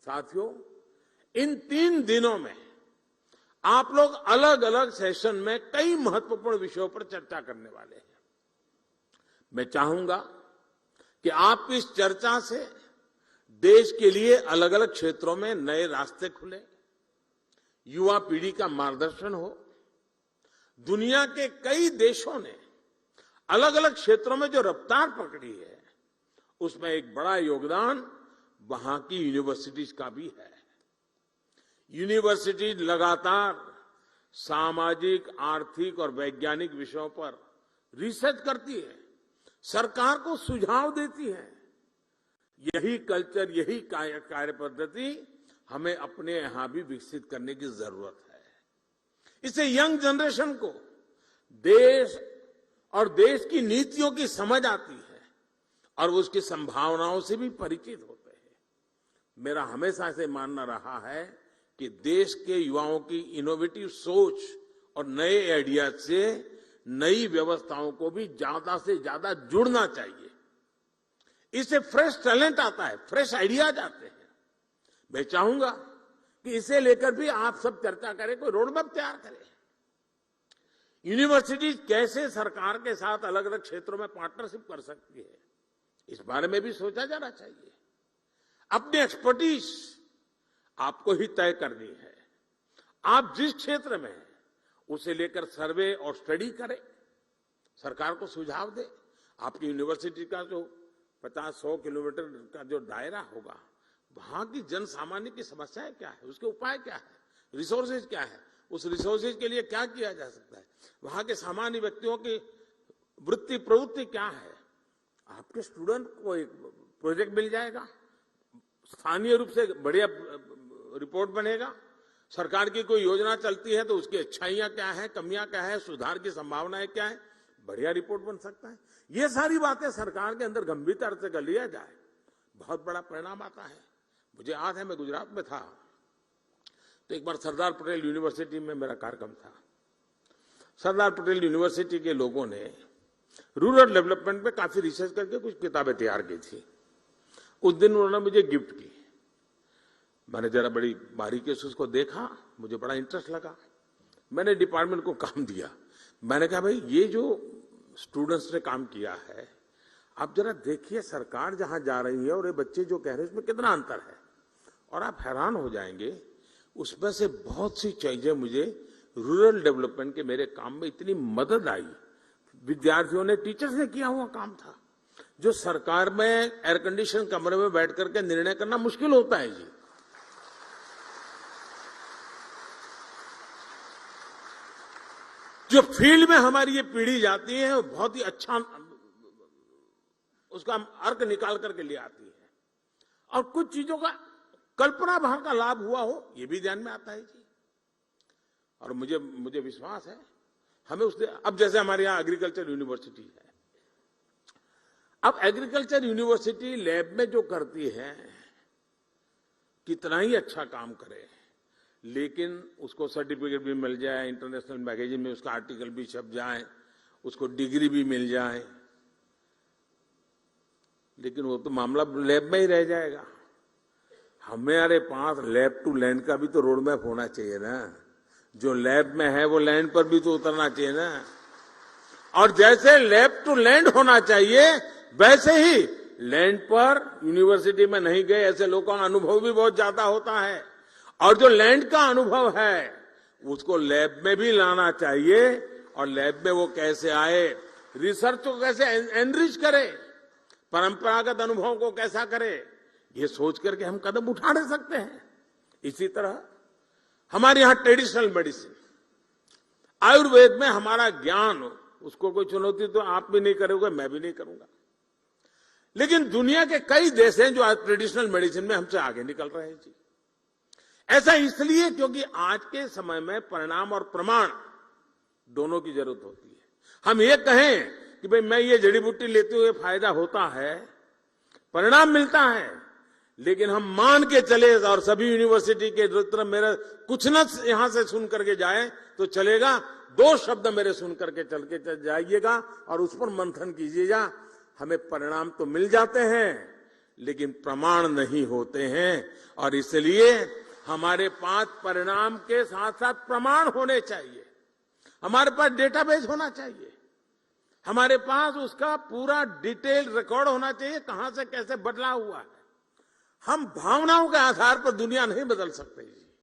साथियों, इन 3 दिनों में आप लोग अलग अलग सेशन में कई महत्वपूर्ण विषयों पर चर्चा करने वाले हैं। मैं चाहूंगा कि आप इस चर्चा से देश के लिए अलग अलग क्षेत्रों में नए रास्ते खुले, युवा पीढ़ी का मार्गदर्शन हो। दुनिया के कई देशों ने अलग अलग क्षेत्रों में जो रफ्तार पकड़ी है, उसमें एक बड़ा योगदान वहां की यूनिवर्सिटीज का भी है। यूनिवर्सिटी लगातार सामाजिक, आर्थिक और वैज्ञानिक विषयों पर रिसर्च करती है, सरकार को सुझाव देती है। यही कल्चर, यही कार्य पद्धति हमें अपने यहां भी विकसित करने की जरूरत है। इससे यंग जनरेशन को देश और देश की नीतियों की समझ आती है और उसकी संभावनाओं से भी परिचित होते हैं। मेरा हमेशा से मानना रहा है कि देश के युवाओं की इनोवेटिव सोच और नए आइडिया से नई व्यवस्थाओं को भी ज्यादा से ज्यादा जुड़ना चाहिए। इससे फ्रेश टैलेंट आता है, फ्रेश आइडियाज आते हैं। मैं चाहूंगा कि इसे लेकर भी आप सब चर्चा करें, कोई रोड मैप तैयार करें। यूनिवर्सिटी कैसे सरकार के साथ अलग अलग क्षेत्रों में पार्टनरशिप कर सकती है, इस बारे में भी सोचा जाना चाहिए। अपनी एक्सपर्टीज आपको ही तय करनी है। आप जिस क्षेत्र में हैं, उसे लेकर सर्वे और स्टडी करें, सरकार को सुझाव दे। आपकी यूनिवर्सिटी का जो 50-100 किलोमीटर का जो दायरा होगा, वहां की जन सामान्य की समस्याएं क्या है, उसके उपाय क्या है, रिसोर्सेज क्या है, उस रिसोर्सेज के लिए क्या किया जा सकता है, वहां के सामान्य व्यक्तियों की वृत्ति प्रवृत्ति क्या है। आपके स्टूडेंट को एक प्रोजेक्ट मिल जाएगा, स्थानीय रूप से बढ़िया रिपोर्ट बनेगा। सरकार की कोई योजना चलती है तो उसकी अच्छाइयां क्या है, कमियां क्या है, सुधार की संभावनाएं क्या है, बढ़िया रिपोर्ट बन सकता है। ये सारी बातें सरकार के अंदर गंभीरता से कर लिया जाए, बहुत बड़ा परिणाम आता है। मुझे याद है, मैं गुजरात में था तो एक बार सरदार पटेल यूनिवर्सिटी में मेरा कार्यक्रम था। सरदार पटेल यूनिवर्सिटी के लोगों ने रूरल डेवलपमेंट पे काफी रिसर्च करके कुछ किताबें तैयार की थी। उस दिन उन्होंने मुझे गिफ्ट की। मैंने जरा बड़ी बारीकी से उसको देखा, मुझे बड़ा इंटरेस्ट लगा। मैंने डिपार्टमेंट को काम दिया। मैंने कहा, भाई ये जो स्टूडेंट्स ने काम किया है, आप जरा देखिए सरकार जहां जा रही है और ये बच्चे जो कह रहे हैं उसमें कितना अंतर है, और आप हैरान हो जाएंगे। उसमें से बहुत सी चीजें मुझे रूरल डेवलपमेंट के मेरे काम में इतनी मदद आई। विद्यार्थियों ने, टीचर्स ने किया हुआ काम था, जो सरकार में एयर कंडीशन कमरे में बैठ करके निर्णय करना मुश्किल होता है जी। जो फील्ड में हमारी ये पीढ़ी जाती है, वो बहुत ही अच्छा उसका अर्थ निकाल करके ले आती है, और कुछ चीजों का कल्पना भाव का लाभ हुआ हो, ये भी ध्यान में आता है जी। और मुझे विश्वास है हमें उससे, अब जैसे हमारे यहाँ एग्रीकल्चर यूनिवर्सिटी है, अब एग्रीकल्चर यूनिवर्सिटी लैब में जो करती है, कितना ही अच्छा काम करे, लेकिन उसको सर्टिफिकेट भी मिल जाए, इंटरनेशनल मैगजीन में उसका आर्टिकल भी छप जाए, उसको डिग्री भी मिल जाए, लेकिन वो तो मामला लैब में ही रह जाएगा। हमारे पास लैब टू लैंड का भी तो रोड मैप होना चाहिए ना। जो लैब में है वो लैंड पर भी तो उतरना चाहिए ना। और जैसे लैब टू लैंड होना चाहिए, वैसे ही लैंड पर यूनिवर्सिटी में नहीं गए ऐसे लोगों का अनुभव भी बहुत ज्यादा होता है, और जो लैंड का अनुभव है उसको लैब में भी लाना चाहिए। और लैब में वो कैसे आए, रिसर्च को कैसे एनरिच करे, परंपरागत अनुभव को कैसा करे, ये सोच करके हम कदम उठा नहीं सकते हैं। इसी तरह हमारे यहां ट्रेडिशनल मेडिसिन, आयुर्वेद में हमारा ज्ञान, उसको कोई चुनौती तो आप भी नहीं करोगे, मैं भी नहीं करूंगा, लेकिन दुनिया के कई देश हैं जो आज ट्रेडिशनल मेडिसिन में हमसे आगे निकल रहे हैं जी। ऐसा इसलिए क्योंकि आज के समय में परिणाम और प्रमाण दोनों की जरूरत होती है। हम ये कहें कि भाई मैं ये जड़ी बूटी लेते हुए फायदा होता है, परिणाम मिलता है, लेकिन हम मान के चले और सभी यूनिवर्सिटी के तरफ मेरा कुछ न यहां से सुन करके जाए तो चलेगा, 2 शब्द मेरे सुन करके चल के जाइएगा और उस पर मंथन कीजिएगा, हमें परिणाम तो मिल जाते हैं, लेकिन प्रमाण नहीं होते हैं और इसलिए हमारे पास परिणाम के साथ साथ प्रमाण होने चाहिए। हमारे पास डेटाबेस होना चाहिए, हमारे पास उसका पूरा डिटेल रिकॉर्ड होना चाहिए, कहां से कैसे बदलाव हुआ है। हम भावनाओं के आधार पर दुनिया नहीं बदल सकते जी।